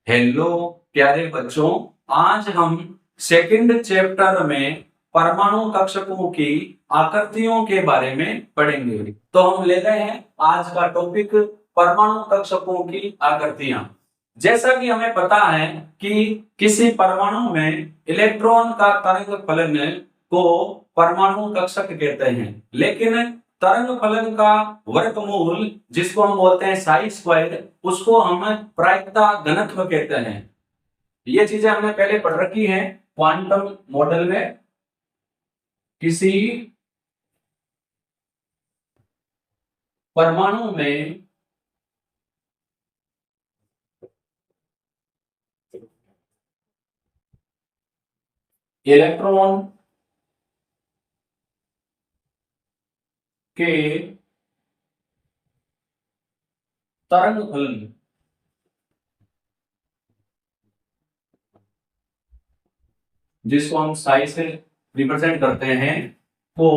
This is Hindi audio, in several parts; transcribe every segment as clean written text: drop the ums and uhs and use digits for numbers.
हेलो प्यारे बच्चों, आज हम सेकंड चैप्टर में परमाणु कक्षकों की आकृतियों के बारे में पढ़ेंगे। तो हम ले रहे हैं आज का टॉपिक परमाणु कक्षकों की आकृतियां। जैसा कि हमें पता है कि किसी परमाणु में इलेक्ट्रॉन का तरंग फलन को परमाणु कक्षक कहते हैं, लेकिन तरंग फलन का वर्गमूल जिसको हम बोलते हैं साई स्क्वायर, उसको हम प्रायिकता घनत्व कहते हैं। ये चीजें हमने पहले पढ़ रखी हैं क्वांटम मॉडल में। किसी परमाणु में इलेक्ट्रॉन के तरंग फलन जिसको हम साई से रिप्रेजेंट करते हैं को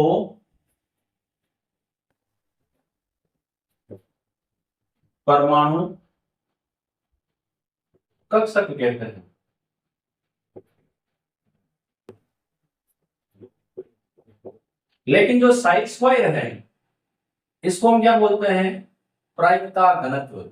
परमाणु कक्षक कहते हैं। लेकिन जो साई स्क्वायर है इसको हम क्या बोलते हैं? प्रायिकता घनत्व।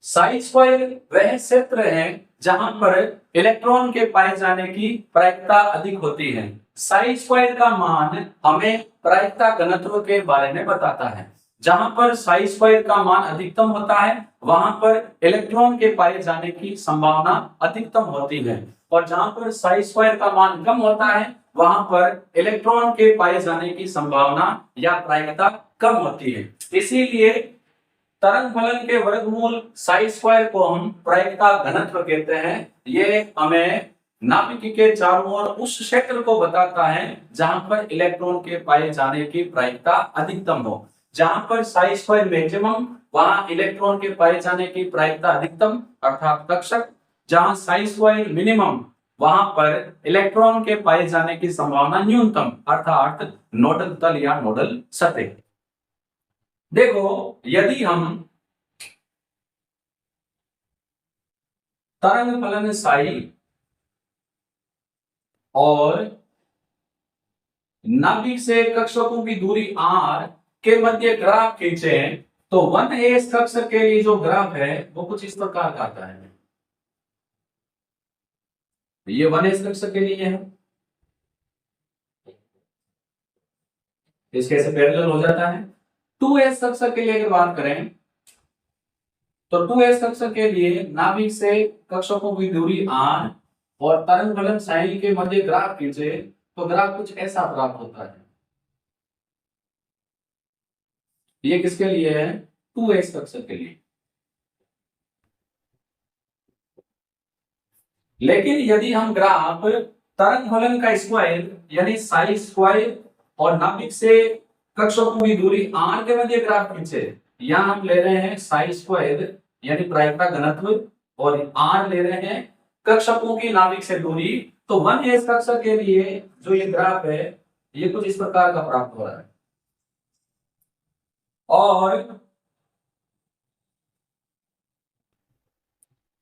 साई स्क्वायर वह क्षेत्र है जहां पर इलेक्ट्रॉन के पाए जाने की प्रायिकता अधिक होती है। साई स्क्वायर का मान हमें प्रायिकता घनत्व के बारे में बताता है। जहां पर साई स्क्वायर का मान अधिकतम होता है वहां पर इलेक्ट्रॉन के पाए जाने की संभावना अधिकतम होती है, और जहां पर साई स्क्वायर का मान कम होता है वहां पर इलेक्ट्रॉन के पाए जाने की संभावना या प्रायिकता कम होती है। इसीलिए तरंग फलन के वर्गमूल साई स्क्वायर को हम प्रायिकता घनत्व कहते हैं। ये हमें नाभिक के चारों ओर उस क्षेत्र को बताता है जहां पर इलेक्ट्रॉन के पाए जाने की प्रायिकता अधिकतम हो। जहां पर साई स्क्वायर मैक्सिमम वहां इलेक्ट्रॉन के पाए जाने की प्रायिकता अधिकतम अर्थात कक्षक। जहां साई स्क्वायर मिनिमम वहां पर इलेक्ट्रॉन के पाए जाने की संभावना न्यूनतम अर्थात नोडल तल या नोडल सतह। देखो, यदि हम तरंग फलन साई और नाभिक से कक्षकों की दूरी r के मध्य ग्राफ खींचे तो 1s कक्षक के लिए जो ग्राफ है वो कुछ इस प्रकार का आता है। ये 1s कक्षक के लिए है, इसके ऐसे पैरेलल हो जाता है। 2s कक्षक के लिए अगर बात करें तो 2s कक्षक के लिए नाभिक से कक्षकों की दूरी r और तरंग फलन साई के मध्य ग्राफ खींचे तो ग्राफ कुछ ऐसा प्राप्त होता है। ये किसके लिए है? 2s कक्षक के लिए। लेकिन यदि हम ग्राफ तरंग फलन का स्क्वायर यानी साई स्क्वायर और नाभिक से कक्षकों की दूरी r के मध्य ग्राफ खींचे, यहां हम ले रहे हैं साई स्क्वायर यानी प्रायिकता घनत्व और r ले रहे हैं कक्षकों की नाभिक से दूरी, तो 1s कक्षक के लिए जो ये ग्राफ है ये कुछ इस प्रकार का प्राप्त हो रहा है। और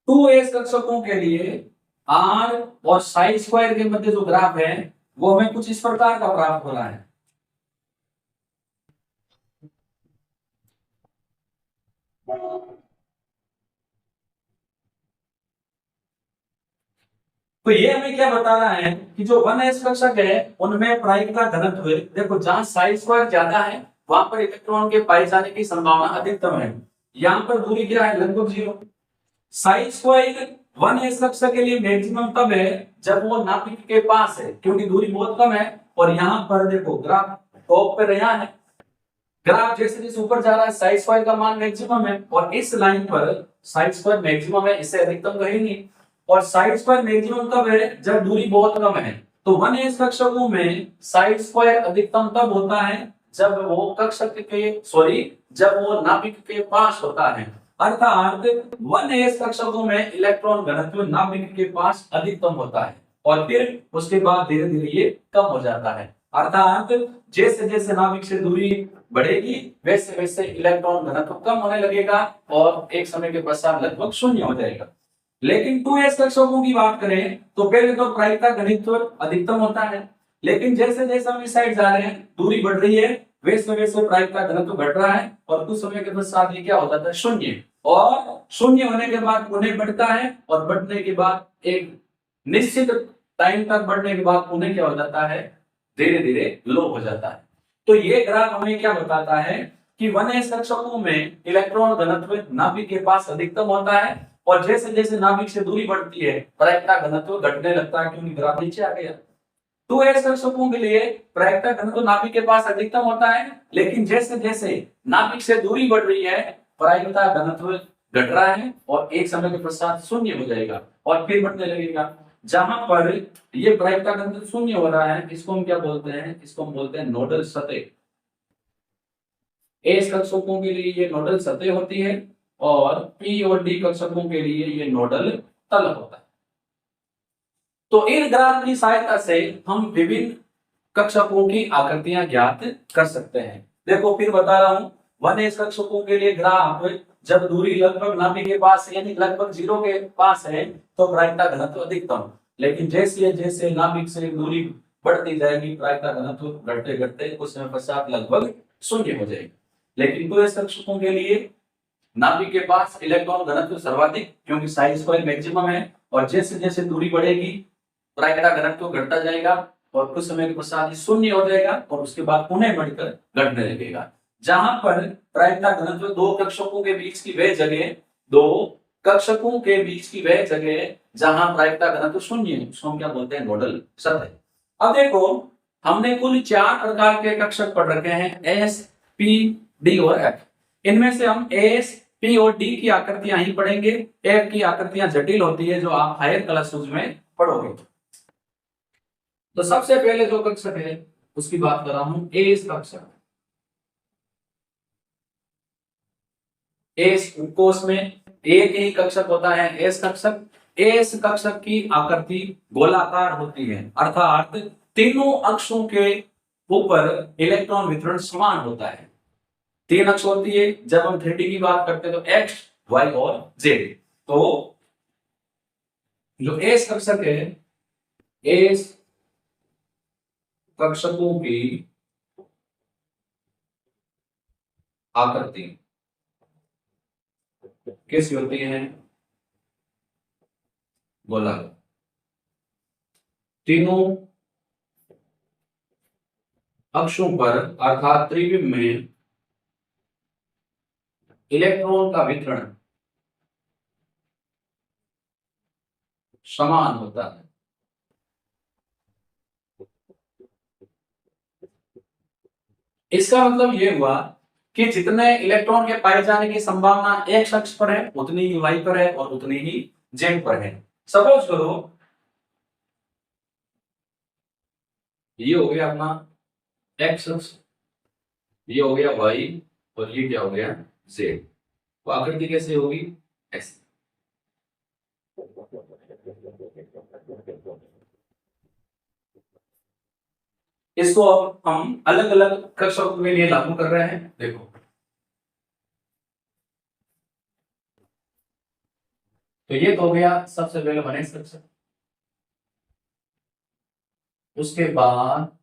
2s कक्षकों के लिए r और साई स्क्वायर के मध्य जो ग्राफ है वो हमें कुछ इस प्रकार का प्राप्त हो रहा है। तो ये हमें क्या बता रहा है कि जो 1s कक्षक है उनमें प्रायिकता घनत्व, देखो जहां साई स्क्वायर ज्यादा है वहां पर इलेक्ट्रॉन के पाए जाने की संभावना अधिकतम है। यहाँ पर दूरी क्या है? लगभग 0। साई स्क्वायर 1s कक्षक के लिए मैक्सिमम तब है जब वो नाभिक के पास है क्योंकि दूरी बहुत कम है। और यहाँ पर देखो ग्राफ टॉप पे रहा है, ग्राफ जैसे जैसे ऊपर जा रहा है साई स्क्वायर का मान मैक्सिमम है और इस लाइन पर साई स्क्वायर मैक्सिमम है, इससे अधिकतम तो है ही नहीं। और साई स्क्वायर मैक्सिमम कब है? जब दूरी बहुत कम है। तो 1s कक्षकों में साई स्क्वायर अधिकतम तब होता है जब वो कक्षक के जब वो नाभिक के पास होता है, अर्थात 1s कक्षकों में इलेक्ट्रॉन घनत्व नाभिक के पास अधिकतम होता है और फिर उसके बाद धीरे धीरे ये कम हो जाता है। अर्थात जैसे जैसे नाभिक से दूरी बढ़ेगी वैसे वैसे इलेक्ट्रॉन घनत्व कम होने लगेगा और एक समय के पश्चात लगभग शून्य हो जाएगा। लेकिन 2s कक्षकों की बात करें तो पहले तो प्रायिकता घनत्व अधिकतम होता है, लेकिन जैसे जैसे हम इस साइड जा रहे हैं दूरी बढ़ रही है वैसे वैसे प्रायिकता घनत्व घट रहा है और कुछ समय के पश्चात ये क्या हो जाता है शून्य, और शून्य होने के बाद पुनः बढ़ता है और बढ़ने के बाद एक निश्चित टाइम तक बढ़ने के बाद पुनः क्या हो जाता है धीरे धीरे लो हो जाता है। तो ये ग्राफ हमें क्या बताता है कि 1s कक्षकों में इलेक्ट्रॉन घनत्व नाभिक के पास अधिकतम होता है और जैसे जैसे नाभिक से दूरी बढ़ती है प्रायिकता घनत्व घटने लगता है, क्योंकि ग्राफ नीचे आ गया। 2s कक्षकों के लिए प्रायिकता घनत्व नाभिक के पास अधिकतम होता है, लेकिन जैसे जैसे नाभिक से दूरी बढ़ रही है प्रायिकता घनत्व घट रहा है और एक समय के पश्चात शून्य हो जाएगा और फिर बढ़ने लगेगा। जहां पर ये प्रायिकता घनत्व शून्य हो रहा है इसको हम क्या बोलते हैं, इसको हम बोलते हैं नोडल सतह। एस कक्षकों के लिए ये नोडल सतह होती है और पी और डी कक्षकों के लिए ये नोडल तल होता है। तो इन ग्राफ की सहायता से हम विभिन्न कक्षकों की आकृतियां ज्ञात कर सकते हैं। देखो फिर बता रहा हूं, 1s कक्षकों के लिए ग्राफ जब दूरी लगभग नाभिक के पास यानी लगभग 0 के पास है तो प्रायिकता घनत्व अधिकतम, लेकिन जैसे जैसे नाभिक से दूरी बढ़ती जाएगी प्रायिकता घनत्व घटते घटते कुछ समय पश्चात लगभग शून्य हो जाएगी। लेकिन 2s कक्षकों के लिए नाभिक के पास इलेक्ट्रॉन घनत्व सर्वाधिक क्योंकि साइज स्क्वायर मैक्सिमम है और जैसे जैसे दूरी बढ़ेगी प्रायिकता घनत्व घटता जाएगा और कुछ समय के पश्चात शून्य हो जाएगा और उसके बाद पुनः बढ़कर घटने लगेगा। जहां पर प्रायिकता घनत्व दो कक्षकों के बीच की वह जगह, दो कक्षकों के बीच की वह जगह जहां प्रायिकता घनत्व शून्य है उसको हम क्या बोलते हैं नोडल सतह। अब देखो हमने कुल 4 प्रकार के कक्षक पढ़ रखे हैं एस, पी, डी और एफ। इनमें से हम एस, पी और डी की आकृतियां ही पढ़ेंगे, एफ की आकृतियां जटिल होती है जो आप हायर क्लासेस में पढ़ोगे। तो सबसे पहले जो कक्षक है उसकी बात कर रहा हूं एस कक्षक। एस कोष में एक ही कक्षक होता है एस कक्षक। एस कक्षक की आकृति गोलाकार होती है अर्थात तीनों अक्षों के ऊपर इलेक्ट्रॉन वितरण समान होता है। 3 अक्ष होती है, जब हम 3D की बात करते हैं तो एक्स, वाई और जेड। तो जो एस कक्षक है, एस कक्षकों की आकृति कैसी होती है गोलाकार। तीनों अक्षों पर अर्थात त्रिविम में इलेक्ट्रॉन का वितरण समान होता है। इसका मतलब यह हुआ कि जितने इलेक्ट्रॉन के पाए जाने की संभावना एक्स अक्ष पर है उतनी ही वाई पर है और उतनी ही जेड पर है। सपोज करो ये हो गया अपना एक्स अक्ष, ये हो गया वाई और ये क्या हो गया जेड। तो आकृति कैसे होगी ऐसे। इसको अब हम अलग अलग कक्षकों के लिए लागू कर रहे हैं। देखो तो ये तो हो गया सबसे पहले 1s कक्षक। उसके बाद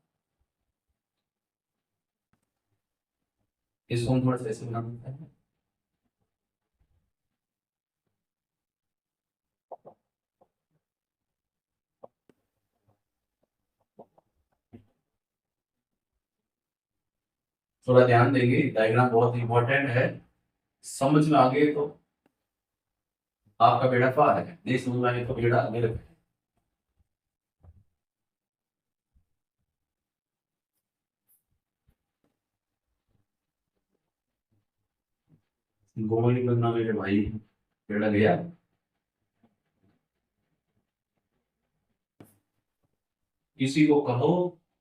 इसको हम थोड़ा सा ऐसे बना देते हैं। थोड़ा ध्यान देंगे, डायग्राम बहुत इंपॉर्टेंट है, समझ में आ गए तो आपका बेड़ा पार है, नहीं समझ में आए तो बेड़ा आगे रखें। गोली करना मेरे भाई बेड़ा गया। किसी को कहो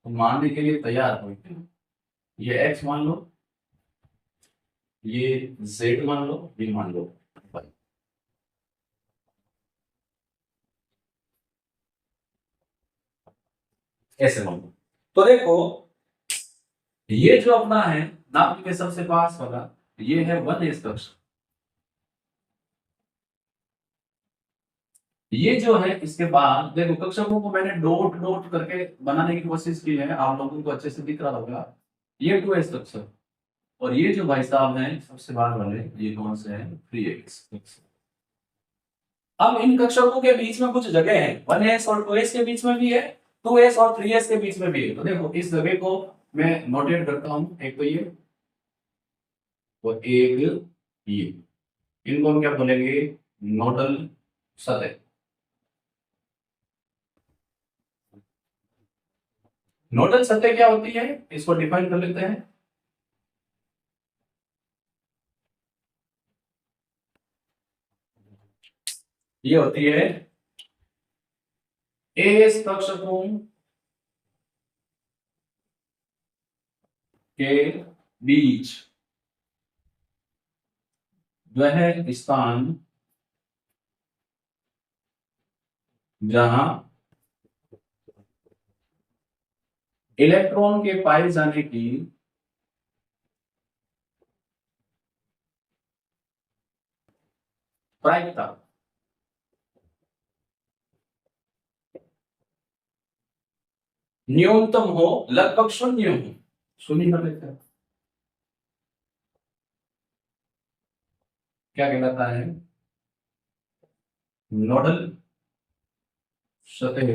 तो मानने के लिए तैयार हो। ये एक्स मान लो, ये जेड मान लो, ये मान लो भाई। ऐसे मान लो। तो देखो ये जो अपना है नाभिक के सबसे पास वाला ये है 1s कक्षा। ये जो है इसके बाद देखो कक्षकों को मैंने डॉट डॉट करके बनाने की कोशिश की है, आप लोगों को अच्छे से दिख रहा होगा। ये 2s कक्षक और ये जो भाई साहब हैं सबसे बाद वाले ये कौन से हैं 3x कक्षक। अब इन कक्षकों के बीच में कुछ जगह है, 1s और 2s के बीच में भी है, 2s और 3s के बीच में भी है। तो देखो इस जगह को मैं नोटेट करता हूं, एक तो ये और एक ये, इनको हम क्या बोलेंगे नोडल सतह। नोडल सतह क्या होती है इसको डिफाइन कर लेते हैं। ये होती है एस कक्षकों के बीच वह स्थान जहां इलेक्ट्रॉन के पाए जाने की प्रायिकता न्यूनतम हो, लगभग शून्य हो। शून्य कर लेते हैं, क्या कहलाता है नोडल सतह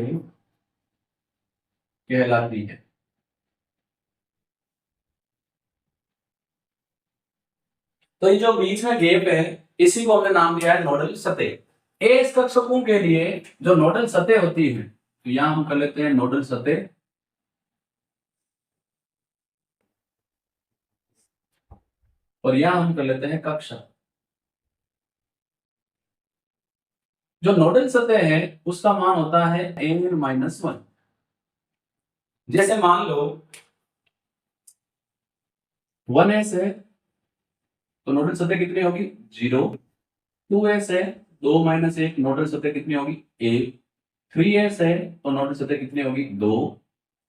कहलाती है। तो ये जो बीच में गैप है इसी को हमने नाम दिया है नोडल सतह। एस कक्षकों के लिए जो नोडल सतह होती है तो यहां हम कर लेते हैं नोडल सतह, और यहां हम कर लेते हैं कक्षा। जो नोडल सतह है उसका मान होता है n-1। जैसे मान लो 1s है तो नोडल सतह कितनी होगी 0, 2s है 2 - 1 नोडल सतह कितनी होगी 1, 3s है तो नोडल सतह कितनी होगी 2,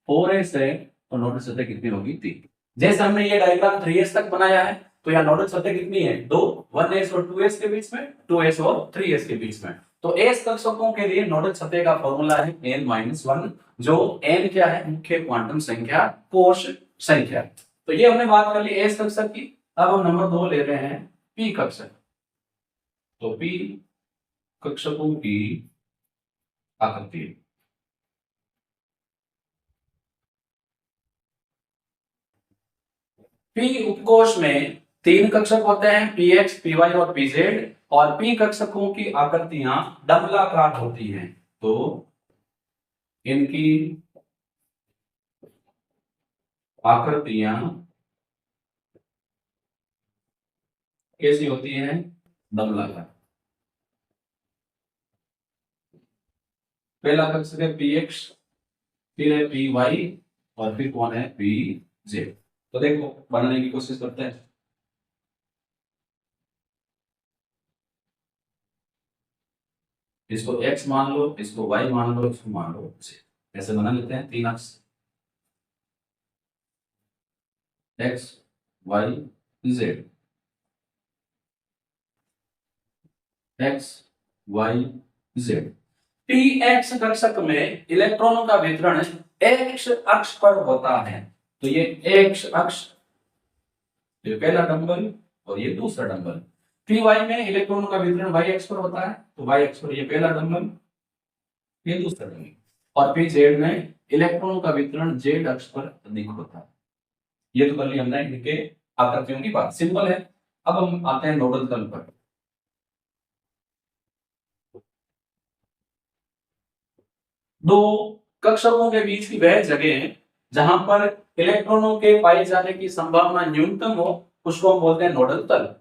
4s है तो नोडल सतह कितनी होगी 3। जैसे हमने ये डायग्राम 3s तक बनाया है तो यहाँ नोडल सतह कितनी है 2, 1s और 2s के बीच में, 2s और 3s के बीच में। तो s कक्षकों के लिए नोडल सतह का फॉर्मूला है n-1, जो n क्या है मुख्य क्वांटम संख्या कोश संख्या। तो ये हमने बात कर ली s कक्षक की। अब हम नंबर 2 ले रहे हैं p कक्षक। तो p कक्षकों की आकृति, p उपकोश में 3 कक्षक होते हैं px, py और pz, और p कक्षकों की आकृतियां डबलाकार होती हैं। तो इनकी आकृतियां कैसी होती हैं डबलाकार। पहला कक्षक है px, फिर है py और फिर कौन है pz। तो देखो बनाने की कोशिश करते हैं। इसको x मान लो, इसको y मान लो, इसको मान लो z। ऐसे बना लेते हैं 3 अक्ष x y z, x y z। px कक्षक में इलेक्ट्रॉनों का वितरण x अक्ष पर होता है। तो ये x अक्ष, ये पहला डंबल और ये दूसरा डंबल। py में इलेक्ट्रॉनों का वितरण y अक्ष पर होता है, तो y अक्ष पर ये पहला डंबल, ये दूसरा डंबल। और pz में इलेक्ट्रॉनों का वितरण z अक्ष पर अधिक होता है। ये तो कर लिया हमने इनके आकृतियों की बात, सिंपल है। अब हम आते हैं नोडल तल पर। दो कक्षकों के बीच की वह जगह है जहां पर इलेक्ट्रॉनों के पाए जाने की संभावना न्यूनतम हो उसको हम बोलते हैं नोडल तल।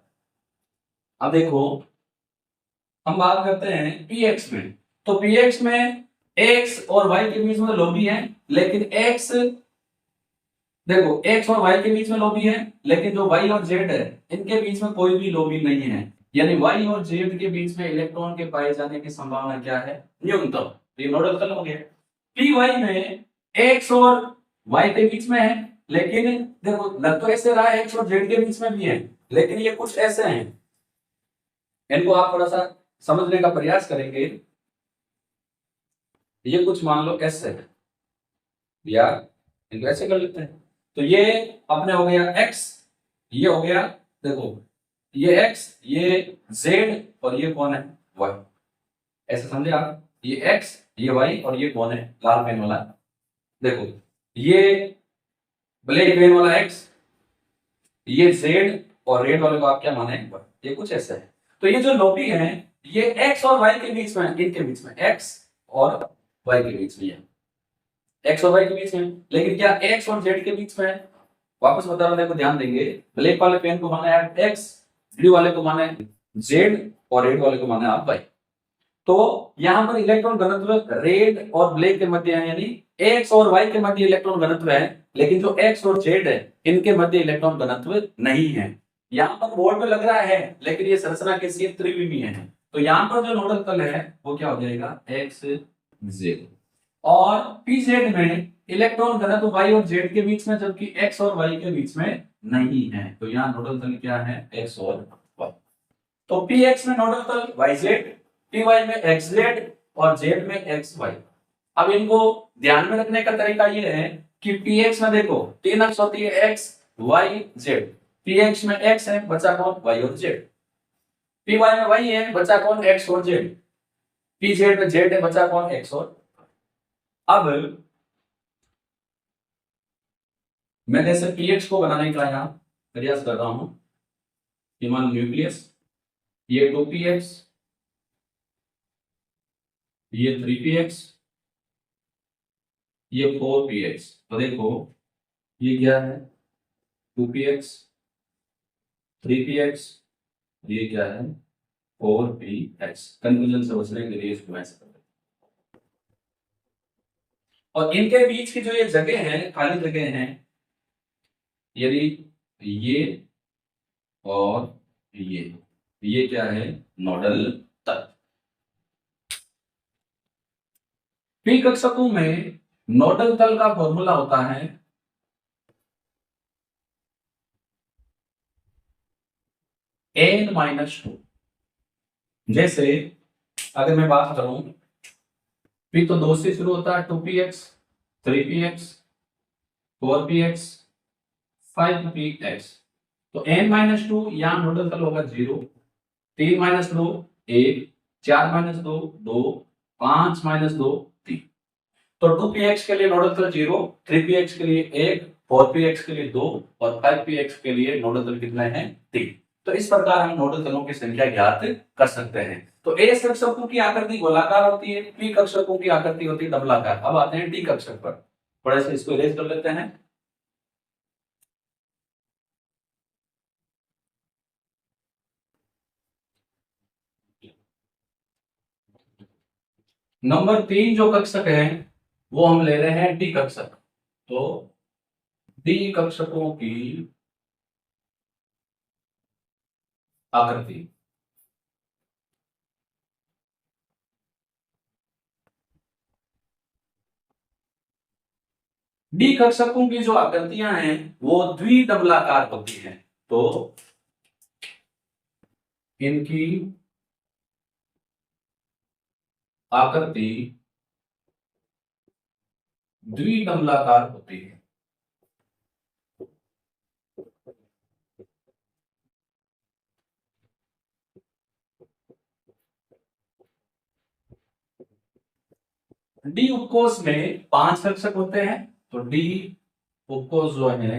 अब देखो हम बात करते हैं px में। तो px में x और y के बीच में लोबी है, लेकिन x देखो x और y के बीच में लोबी है, लेकिन जो y और z है इनके बीच में कोई भी लोबी नहीं है। यानी y और z के बीच में इलेक्ट्रॉन के पाए जाने की संभावना क्या है न्यूनतम। तो ये नोडल तल हो गया। py में x और y के बीच में है, लेकिन देखो लग तो ऐसे रहा है एक्स और जेड के बीच में भी है, लेकिन ये कुछ ऐसे हैं, इनको आप थोड़ा सा समझने का प्रयास करेंगे। ये कुछ मान लो ऐसे है, या इनको ऐसे कर लेते हैं। तो ये अपने हो गया एक्स, ये हो गया, देखो ये एक्स, ये जेड, और ये कौन है, वाई। ऐसे समझे आप, ये एक्स, ये वाई, और ये कौन है, लाल पेन वाला। देखो ये ब्लैक पेन वाला एक्स, ये जेड, और रेड वाले को आप क्या माने, ये कुछ ऐसा है। तो ये जो लोबी है ये एक्स और वाई के बीच में, इनके बीच में, एक्स और वाई के बीच में है, एक्स और वाई के बीच में, लेकिन क्या एक्स और जेड के बीच में है। वापस बता रहा हूं, ध्यान देंगे, ब्लैक वाले पेन को माना है एक्स, ब्लू वाले को माना है जेड, और रेड वाले को माना है आप वाई। तो यहां पर इलेक्ट्रॉन घनत्व रेड और ब्लैक के मध्य है, यानी एक्स और वाई के मध्य इलेक्ट्रॉन घनत्व है, लेकिन जो एक्स और जेड है इनके मध्य इलेक्ट्रॉन घनत्व नहीं है। यहां पर बोर्ड में लग रहा है, लेकिन ये संरचना कैसी है, त्रिविमीय है। तो यहां पर जो नोडल तल है वो क्या हो जाएगा, एक्स जेड। और पी जेड में इलेक्ट्रॉन घनत्व वाई और जेड के बीच में, जबकि एक्स और वाई के बीच में नहीं है। तो यहाँ नोडल तल क्या है, एक्स और वाई। तो पी एक्स में नोडल तल वाई जेड, पी वाई में एक्स जेड, और जेड में एक्स वाई। अब इनको ध्यान में रखने का तरीका ये है कि पी एक्स में देखो तीन अक्ष होती है, x y z. P x में एक्स है, बचा कौन, वाई और जेड। पी वाई में वाई है, बचा कौन, एक्स और जेड। पी जेड में जेड है, बचा कौन, एक्स और। अब मैं जैसे पीएक्स को बनाने का यहाँ प्रयास कर रहा हूं, ये मान न्यूक्लियस, ये 2px, ये 3px, ये 4px। तो देखो ये क्या है, 2px, 3px, ये क्या है, 4px। कंफ्यूजन से बचने के लिए इसको ऐसे करते हैं। और इनके बीच की जो ये जगह है, खाली जगह है, यदि ये और ये क्या है, नोडल तल। पी कक्षकों में नोडल तल का फॉर्मूला होता है n-2। जैसे अगर मैं बात करूं, पी तो 2 से शुरू होता है, 2px, 3px, 4px, 5px। तो n-2 यहां नोडल तल होगा 0, 3-2 1, 4-2 2, 5-2 3। तो 2px के लिए नोडल तल 0, 3px के लिए 1, 4px के लिए 2, और 5px के लिए नोडल तल कितने हैं, 3। तो इस प्रकार हम नोडल तलों की संख्या ज्ञात कर सकते हैं। तो ए कक्षकों की आकृति गोलाकार होती है, पी कक्षकों की आकृति होती है डबलाकार। अब आते हैं डी कक्षक पर, थोड़ा सा इसको इरेज कर लेते हैं। नंबर 3 जो कक्षक है वो हम ले रहे हैं डी कक्षक। तो डी कक्षकों की आकृति, डी कक्षकों की जो आकृतियां हैं वो द्विडबलाकार होती हैं। तो इनकी आकृति द्विडबलाकार होती है। डी उपकोष में 5 कक्षक होते हैं। तो डी उपकोष जो है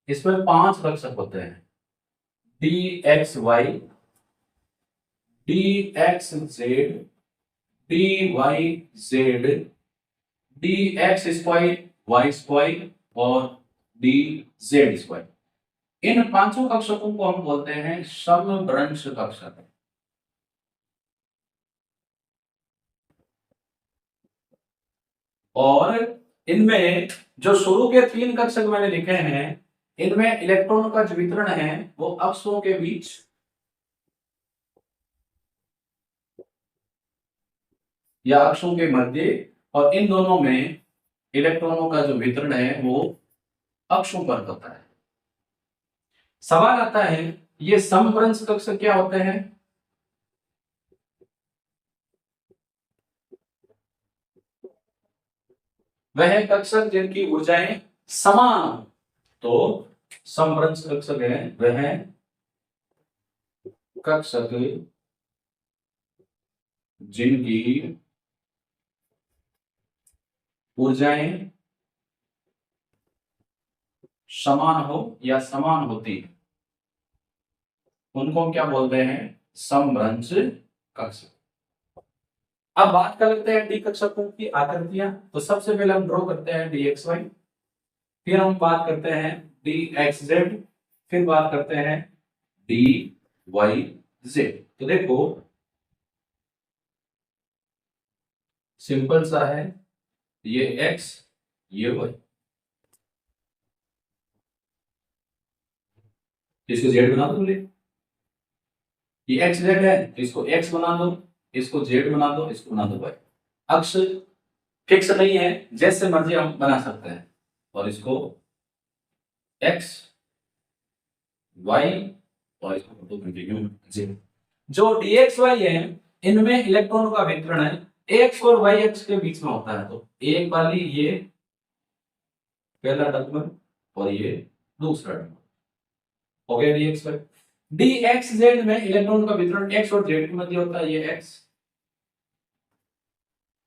इसमें 5 कक्षक होते हैं, d x y, d x z, d y z, d x square y square, और डी जेड स्क्वायर। इन पांचों कक्षकों को हम बोलते हैं समभ्रंश कक्षक। और इनमें जो शुरू के 3 कक्षक मैंने लिखे हैं, इनमें इलेक्ट्रॉन का जो वितरण है वो अक्षों के बीच या अक्षों के मध्य, और इन दोनों में इलेक्ट्रॉनों का जो वितरण है वो अक्षों पर होता है। सवाल आता है ये समभ्रंश कक्षक क्या होते हैं? वह कक्षक जिनकी ऊर्जाएं समान हो। तो समभ्रंश कक्षक है वह कक्षक जिनकी ऊर्जाएं समान हो या समान होती है, उनको क्या बोलते हैं? समभ्रंश कक्षक। अब बात कर लेते हैं डी कक्षकों की आकृतियां। तो सबसे पहले हम ड्रॉ करते हैं डी एक्स वाई, फिर हम बात करते हैं डी एक्स जेड, फिर बात करते हैं डी वाई जेड। तो देखो सिंपल सा है, ये एक्स ये वाई, इसको जेड बना दो बोले। ये एक्स जेड है तो इसको एक्स बना दो, इसको जेड बना दो, इसको बना दो वाई। अक्ष फिक्स नहीं है, जैसे मर्जी हम बना सकते हैं। और इसको एक्स वाई और इसको जेड। जो डी एक्स वाई है इनमें इलेक्ट्रॉनों का वितरण है एक्स और वाई एक्स के बीच में होता है। तो एक वाली ये पहला डबल और ये दूसरा डबल हो गया d x y. D x z में इलेक्ट्रॉन का वितरण एक्स और जेड के मध्य होता है। ये एक्स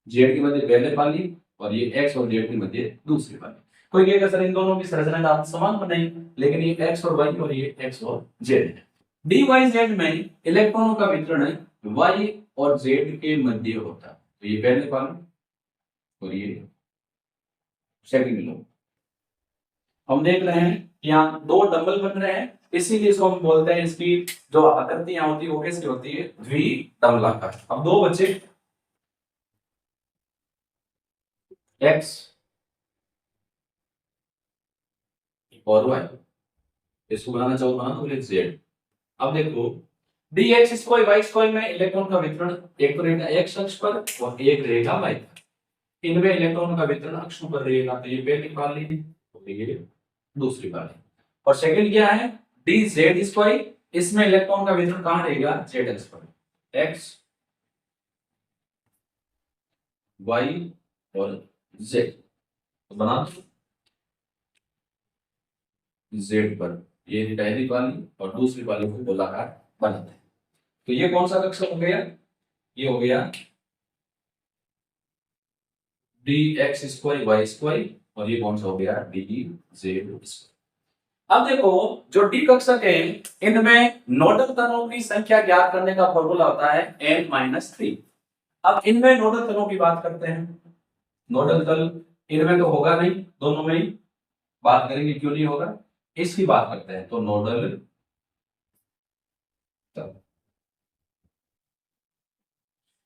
जेड के मध्य पहले वाली और ये एक्स और जेड के मध्य दूसरी वाली। कोई कहेगा सर इन दोनों की संरचना समान तो नहीं, लेकिन ये एक्स और वाई और ये एक्स और जेड है। डी वाई जेड में इलेक्ट्रॉनों का वितरण है वाई और जेड के मध्य होता है। तो ये पहले वाली और ये सेकंड लो। हम देख रहे हैं यहाँ दो डबल बन रहे हैं, इसीलिए इसको हम बोलते हैं, इसकी जो आकृतियां होती है वो कैसी होती है? द्विडबलाकार। अब दो बच्चे एक्स और वाई, इसको बनाना चाहो बना दो जेड। अब देखो d x square y square में इलेक्ट्रॉन का वितरण एक तो रहेगा एक्स अक्ष पर और एक रहेगा वाई पर। इनमें इलेक्ट्रॉन का वितरण अक्षों पर रहेगा। तो ये पहली वाली और ये दूसरी वाली। और सेकंड क्या है? डी जेड स्क्वायर, इसमें इलेक्ट्रॉन का वितरण कहां रहेगा? जेड अक्ष पर। एक्स वाई और जेड तो बना जेड पर। ये पहली वाली और दूसरी वाली को गोलाकार बनाते हैं। तो ये कौन सा कक्षक हो गया? ये हो गया d x square y square और ये कौन सा हो गया? D z square. अब देखो जो डी कक्षक है इनमें नोडल तलों की संख्या ज्ञात करने का फॉर्मूला होता है n-3। अब इनमें नोडल तलों की बात करते हैं। नोडल तल इनमें तो होगा नहीं, दोनों में ही बात करेंगे क्यों नहीं होगा, इसकी बात करते हैं। तो नोडल तल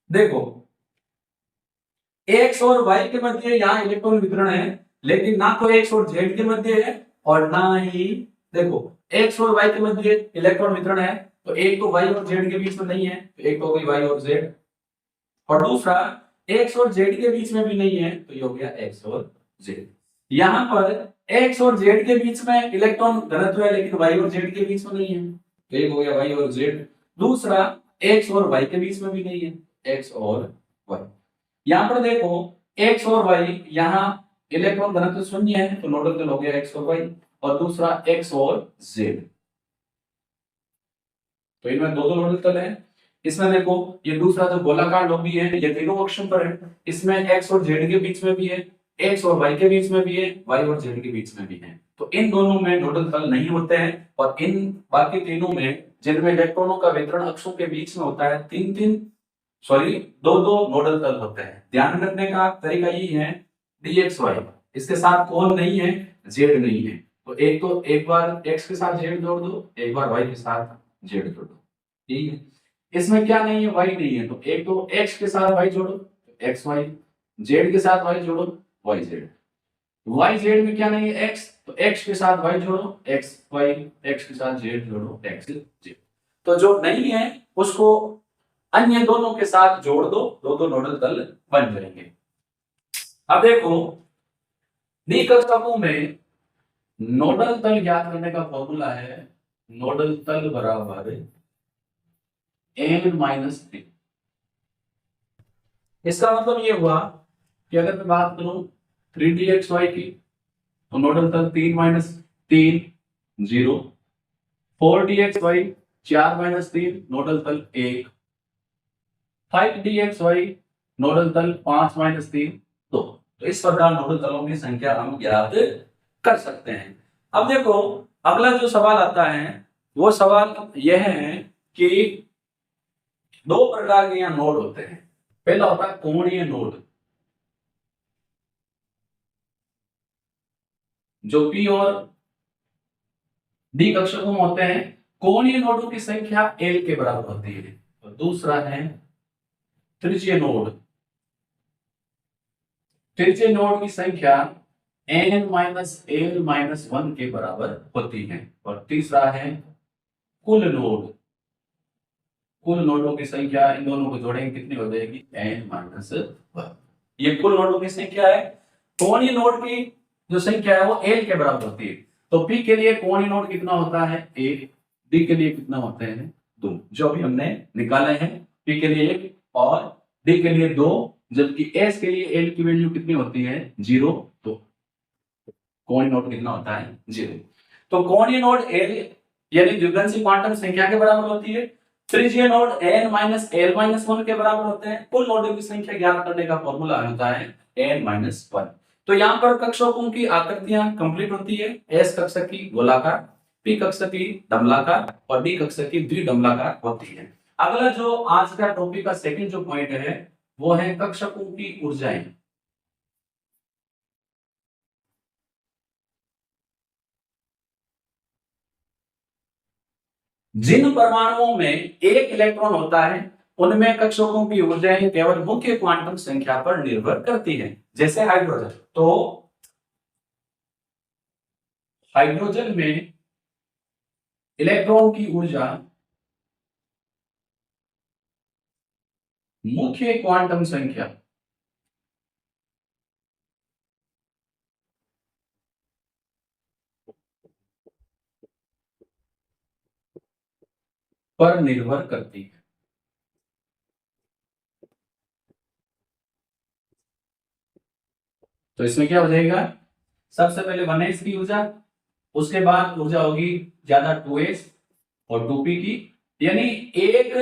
देखो एक्स और वाई के मध्य यहाँ इलेक्ट्रॉन वितरण है, लेकिन ना तो एक्स और जेड के मध्य है और ना ही देखो एक्स और वाई के मध्य इलेक्ट्रॉन वितरण है। तो एक तो वाई और जेड के बीच में नहीं है, तो एक तो हो गई वाई और जेड, और दूसरा एक्स और जेड के बीच में भी नहीं है, तो ये हो गया एक्स और जेड। यहाँ पर एक्स और जेड के बीच में इलेक्ट्रॉन घनत्व है, लेकिन वाई और जेड के बीच में नहीं है, तो एक हो गया वाई और जेड। दूसरा एक्स और वाई के बीच में भी नहीं है, एक्स और वाई। यहाँ पर देखो एक्स और वाई, यहाँ इलेक्ट्रॉन घनत्व शून्य है, तो नोडल तल हो गया एक्स और वाई। और दूसरा एक्स और जेड, तो इनमें दो नोडल तल है। इसमें देखो ये दूसरा जो गोलाकार लोबी है ये तीनों अक्षों पर है, इसमें एक्स और जेड के बीच में भी है, एक्स और वाई के बीच में भी है, वाई और जेड के बीच में भी है। तो इन दोनों में नोडल तल नहीं होते हैं, और इन बाकी तीनों में जिनमें इलेक्ट्रॉनों का वितरण अक्षों के बीच में होता है दो नोडल तल होते हैं। ध्यान रखने का तरीका यही है, डी एक्स वाई इसके साथ कौन नहीं है? जेड नहीं है। तो एक बार एक्स के साथ जेड जोड़ दो, एक बार वाई के साथ जेड जोड़ दो, ठीक है। इसमें क्या नहीं है? वाई नहीं है, तो एक तो एक्स के साथ वाई जोड़ो एक्स वाई, जेड के साथ वाई जोड़ो वाई जेड। वाई जेड में क्या नहीं है? एक्स, तो एक्स के साथ वाई जोड़ो एक्स वाई, एक्स के साथ जेड जोड़ो एक्स जेड। तो जो नहीं है उसको अन्य दोनों के साथ जोड़ दो, दो नोडल तल बन जाएंगे। अब देखो डी कक्षकों में नोडल तल ज्ञात करने का फॉर्मूला है नोडल तल बराबर n-3। इसका मतलब ये हुआ कि अगर मैं बात करूं 3dxy की तो नोडल तल 3 - 3 0, 4dxy 4 - 3 नोडल तल 1, 5dxy नोडल तल 5 - 3 2। तो इस प्रकार नोडल तलों की संख्या हम ज्ञात कर सकते हैं। अब देखो अगला जो सवाल आता है वो सवाल यह है कि दो प्रकार के यहाँ नोड होते हैं। पहला होता है कोणीय नोड, जो P और D कक्षकों में होते हैं। कोणीय नोडों की संख्या L के बराबर होती है। और दूसरा है त्रिज्यीय नोड। त्रिज्यीय नोड की संख्या n-l-1 के बराबर होती है। और तीसरा है कुल नोड। कुल नोडों की संख्या इन दोनों को जोड़ेंगे कितनी हो जाएगी n-1। ये कुल नोडों की संख्या है। कोणीय नोड की जो संख्या है वो l के बराबर होती है। तो P के लिए कोणीय नोड कितना होता है 1, D के लिए कितना होते हैं 2, जो अभी हमने निकाले हैं। P के लिए 1 और D के लिए 2, जबकि S के लिए L की वैल्यू कितनी होती है 0। तो कोणीय नोड कितना होता है 0। तो कोणीय नोड L यानी द्विघांसी क्वांटम संख्या के बराबर होती है। त्रिज्यीय नोड n-l-1 के बराबर होते हैं। कुल नोडों की संख्या ज्ञात करने का फॉर्मूला होता है n-1। तो यहाँ पर कक्षकों की आकृतियां कंप्लीट होती है। S कक्षक की गोलाकार, P कक्षक की डमलाकार और D कक्षक की द्विडमलाकार होती है। अगला जो आज का टॉपिक का सेकंड जो पॉइंट है वो है कक्षकों की ऊर्जाएं। जिन परमाणुओं में एक इलेक्ट्रॉन होता है उनमें कक्षकों की ऊर्जाएं केवल मुख्य क्वांटम संख्या पर निर्भर करती हैं। जैसे हाइड्रोजन, तो हाइड्रोजन में इलेक्ट्रॉन की ऊर्जा मुख्य क्वांटम संख्या पर निर्भर करती है। तो इसमें क्या हो जाएगा, सबसे पहले 1s की ऊर्जा, उसके बाद ऊर्जा होगी ज्यादा 2s और 2p की। यानी एक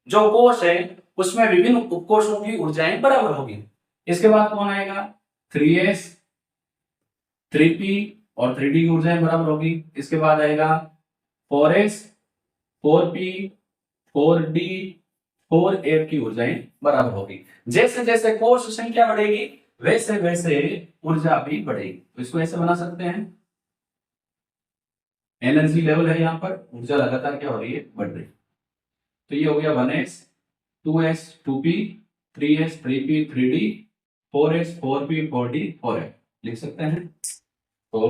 जो कोश है उसमें विभिन्न उपकोशों की ऊर्जाएं बराबर होगी। इसके बाद कौन आएगा 3s, 3p और 3d की ऊर्जाएं बराबर होगी। इसके बाद आएगा 4s, 4p, 4d, 4f की ऊर्जाएं बराबर होगी। जैसे जैसे कोश संख्या बढ़ेगी वैसे वैसे ऊर्जा भी बढ़ेगी। तो इसको ऐसे बना सकते हैं, एनर्जी लेवल है यहाँ पर, ऊर्जा लगातार क्या हो रही है बढ़ रही है। तो ये हो गया 1s, 2s, 2p, 3s, 3p, 3d, 4s, 4p, 4d, 4f लिख सकते हैं। तो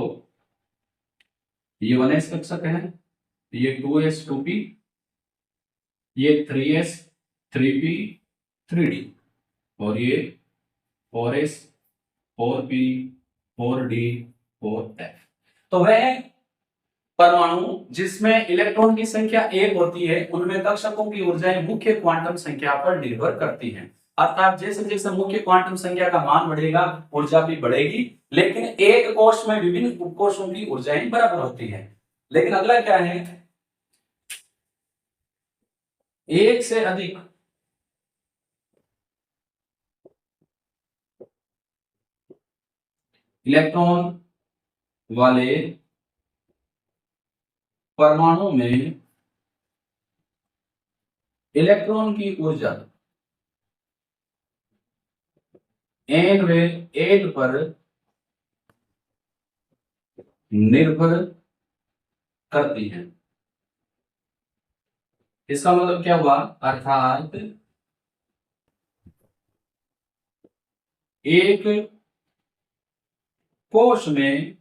ये 1s कक्षक है, ये 2s, 2p, ये 3s, 3p, 3d और ये 4s, 4p, 4d, 4f। तो वह परमाणु जिसमें इलेक्ट्रॉन की संख्या एक होती है उनमें कक्षकों की ऊर्जाएं मुख्य क्वांटम संख्या पर निर्भर करती हैं। अर्थात जैसे जैसे मुख्य क्वांटम संख्या का मान बढ़ेगा ऊर्जा भी बढ़ेगी, लेकिन एक कोश में विभिन्न उपकोशों की ऊर्जाएं बराबर होती है। लेकिन अगला क्या है, एक से अधिक इलेक्ट्रॉन वाले परमाणु में इलेक्ट्रॉन की ऊर्जा n पर निर्भर करती है। इसका मतलब क्या हुआ, अर्थात एक कोश में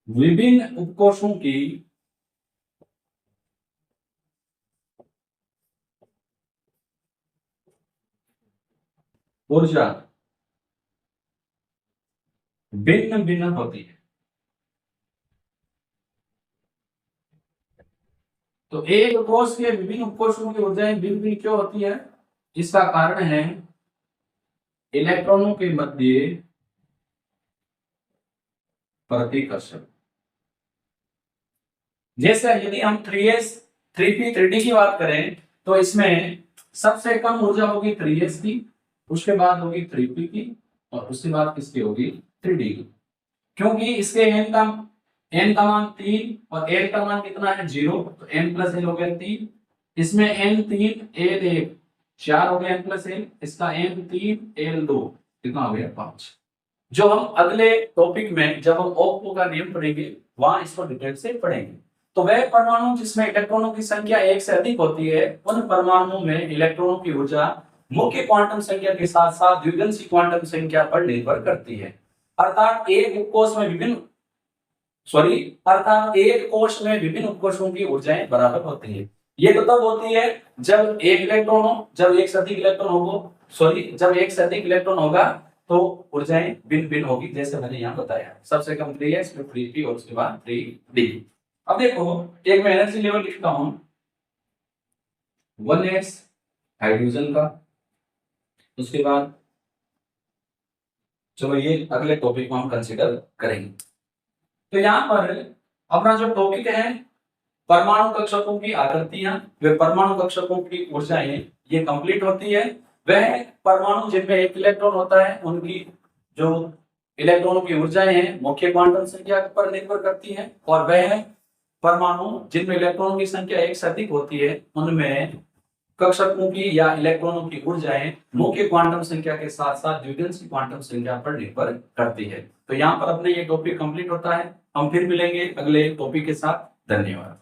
विभिन्न उपकोशों की ऊर्जा भिन्न भिन्न होती है। तो एक कोष के विभिन्न उपकोषों की ऊर्जाएं भिन्न भिन्न क्यों होती है? इसका कारण है इलेक्ट्रॉनों के मध्य प्रतिकर्षण। जैसे यदि हम 3s 3p 3d की बात करें तो इसमें सबसे कम ऊर्जा होगी 3s की, उसके बाद होगी 3p की, और उसके बाद किसकी होगी 3d की। क्योंकि इसके n का मान 3 और l का मान कितना है 0, तो n प्लस l हो गया 3। इसमें n 3 l 1 4 हो गया n प्लस l, इसका n 3 l 2 कितना हो गया 5। जो हम अगले टॉपिक में जब हम ओप्पो का नियम पढ़ेंगे वहां इसको डिटेल से पढ़ेंगे। तो वह परमाणु जिसमें इलेक्ट्रॉनों की संख्या एक से अधिक होती है उन परमाणुओं में इलेक्ट्रॉनों की ऊर्जा मुख्य क्वांटम संख्या के साथ साथ द्विघांसी क्वांटम संख्या पर निर्भर करती है। अर्थात एक कोष में विभिन्न उपकोषों की ऊर्जाएं बराबर होती है। ये तो तब होती है जब एक इलेक्ट्रॉन हो, जब एक से अधिक इलेक्ट्रॉन होगा तो ऊर्जाएं भिन्न भिन्न होगी, जैसे मैंने यहाँ बताया। सबसे कम 3s फिर 3p और उसके बाद 3d। अब देखो एक मैं एनर्जी लेवल लिखता हूं 1s हाइड्रोजन का, उसके बाद चलो ये अगले टॉपिक में हम कंसीडर करेंगे। तो यहाँ पर अपना जो टॉपिक है परमाणु कक्षकों की आकृतियां, वे परमाणु कक्षकों की ऊर्जाएं ये कंप्लीट होती है। वह परमाणु जिनमें एक इलेक्ट्रॉन होता है उनकी जो इलेक्ट्रॉनों की ऊर्जाएं हैं मुख्य क्वांटम संख्या पर निर्भर करती हैं, और वह परमाणु जिनमें इलेक्ट्रॉनों की संख्या एक से अधिक होती है उनमें कक्षकों की या इलेक्ट्रॉनों की ऊर्जाएं मुख्य क्वांटम संख्या के साथ साथ द्विघांसी क्वांटम संख्या पर निर्भर करती है। तो यहाँ पर अपने ये टॉपिक कंप्लीट होता है। हम फिर मिलेंगे अगले टॉपिक के साथ। धन्यवाद।